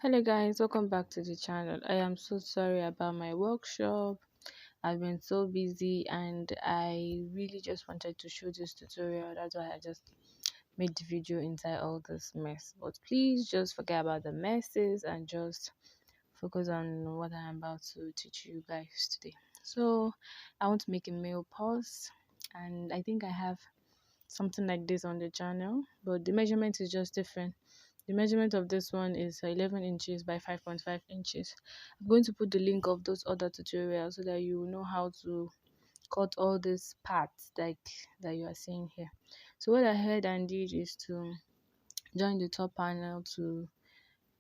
Hello guys, welcome back to the channel. I am so sorry about my workshop. I've been so busy and I really just wanted to show this tutorial. That's why I just made the video inside all this mess. But please just forget about the messes and just focus on what I am about to teach you guys today. So I want to make a male pause, and I think I have something like this on the channel, but the measurement is just different. The measurement of this one is 11 inches by 5.5 inches. I'm going to put the link of those other tutorials so that you know how to cut all these parts like that you are seeing here. So what I had and did is to join the top panel to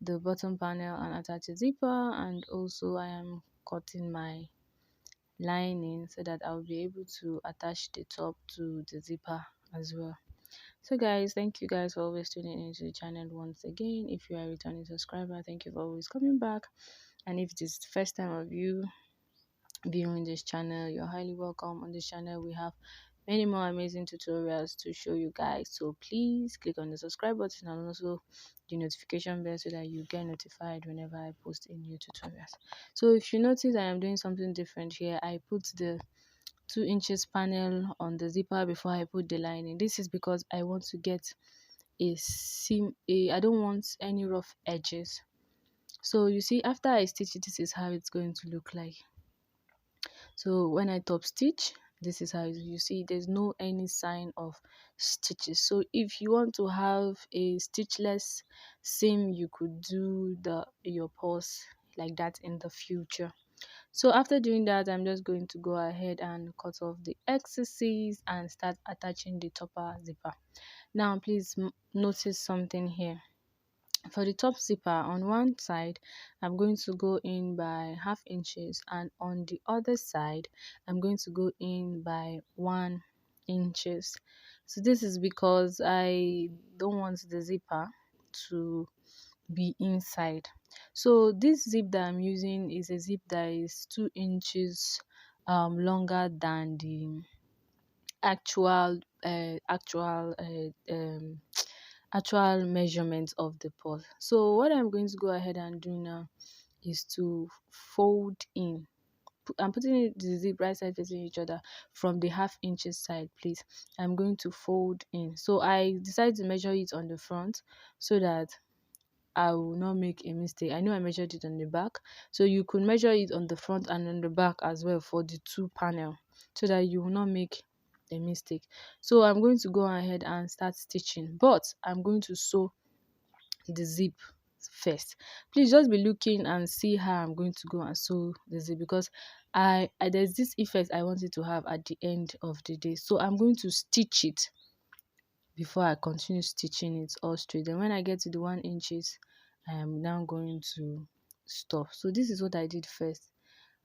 the bottom panel and attach a zipper, and also I am cutting my lining so that I'll be able to attach the top to the zipper as well. So guys, thank you guys for always tuning into the channel once again. If you are a returning subscriber, thank you for always coming back. And if this is the first time of you viewing this channel, you're highly welcome. On this channel we have many more amazing tutorials to show you guys, so please click on the subscribe button and also the notification bell so that you get notified whenever I post a new tutorials. So if you notice I am doing something different here, I put the 2 inches panel on the zipper before I put the lining. This is because I want to get I don't want any rough edges. So you see, after I stitch it, this is how it's going to look like. So when I top stitch, this is how you see there's no any sign of stitches. So if you want to have a stitchless seam, you could do your purse like that in the future. So after doing that, I'm just going to go ahead and cut off the excesses and start attaching the topper zipper. Now please notice something here. For the top zipper, on one side I'm going to go in by half inches, and on the other side I'm going to go in by 1 inches. So this is because I don't want the zipper to be inside. So this zip that I'm using is a zip that is 2 inches longer than the actual actual measurement of the purse. So what I'm going to go ahead and do now is to fold in. I'm putting the zip right side facing each other from the half inches side, please. I'm going to fold in. So I decided to measure it on the front so that I will not make a mistake. I know I measured it on the back, so you could measure it on the front and on the back as well for the two panel so that you will not make a mistake. So I'm going to go ahead and start stitching, but I'm going to sew the zip first. Please just be looking and see how I'm going to go and sew the zip, because I there's this effect I want it to have at the end of the day. So I'm going to stitch it before I continue stitching it all straight. Then when I get to the 1 inches, I am now going to stop. So this is what I did first.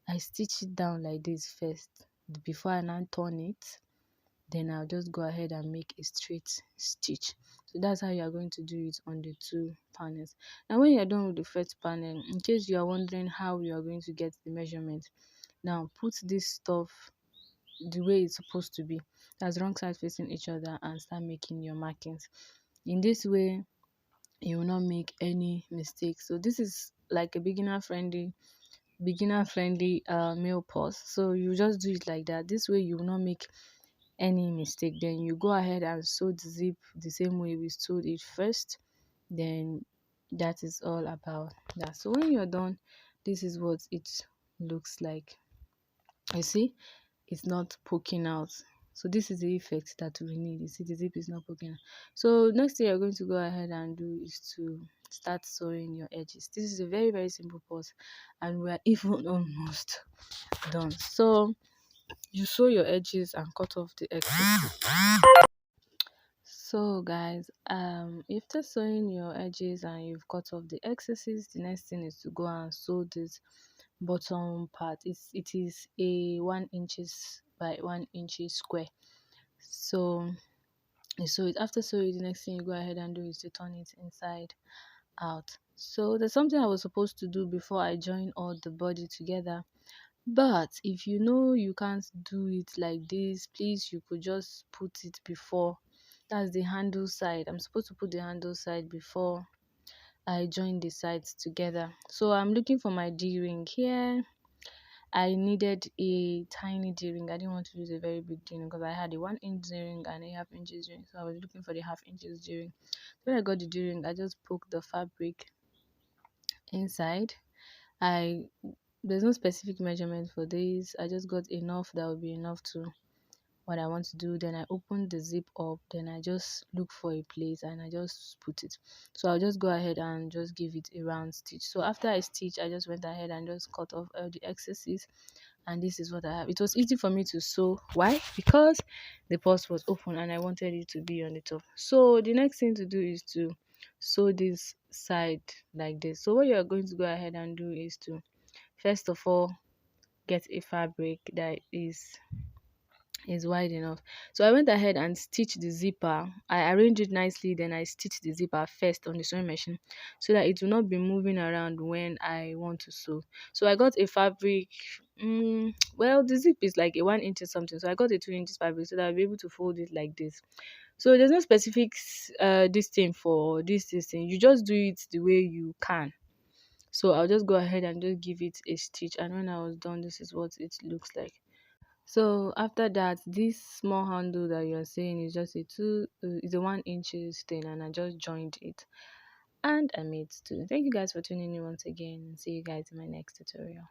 I stitch it down like this first before I now turn it. Then I'll just go ahead and make a straight stitch. So that's how you are going to do it on the two panels. Now when you're done with the first panel, in case you are wondering how you are going to get the measurement, now put this stuff the way it's supposed to be, that's wrong side facing each other, and start making your markings. In this way you will not make any mistakes. So this is like a beginner friendly mail purse. So you just do it like that. This way you will not make any mistake. Then you go ahead and sew the zip the same way we sewed it first. Then that is all about that. So when you're done, this is what it looks like. You see, it's not poking out. So this is the effect that we need. You see, the zip is not poking out. So next thing you're going to go ahead and do is to start sewing your edges. This is a very, very simple purse, and we are even almost done. So you sew your edges and cut off the excess. So guys, after sewing your edges and you've cut off the excesses, the next thing is to go and sew this bottom part. It is a 1 inches by 1 inches square. So you sew it. After sewing, the next thing you go ahead and do is to turn it inside out. So there's something I was supposed to do before I join all the body together, but if you know you can't do it like this, please, you could just put it before. That's the handle side. I'm supposed to put the handle side before I joined the sides together. So I'm looking for my D-ring here. I needed a tiny D-ring. I didn't want to use a very big D-ring because I had a 1 inch D-ring and a half inches D-ring. So I was looking for the half inches D-ring. When I got the D-ring, I just poked the fabric inside. I There's no specific measurement for this. I just got enough that would be enough to what I want to do. Then I opened the zip up, then I just look for a place and I just put it. So I'll just go ahead and just give it a round stitch. So after I stitch, I just went ahead and just cut off all the excesses, and this is what I have. It was easy for me to sew. Why? Because the purse was open and I wanted it to be on the top. So the next thing to do is to sew this side like this. So what you are going to go ahead and do is to first of all get a fabric that is wide enough. So I went ahead and stitched the zipper. I arranged it nicely, then I stitched the zipper first on the sewing machine so that it will not be moving around when I want to sew. So I got a fabric. Well, the zip is like a 1 inch or something, so I got a 2 inches fabric so that I'll be able to fold it like this. So there's no specific this thing for this thing. You just do it the way you can. So I'll just go ahead and just give it a stitch, and when I was done, this is what it looks like. So after that, this small handle that you're seeing is just is a 1 inches thing, and I just joined it and I made two. Thank you guys for tuning in once again. See you guys in my next tutorial.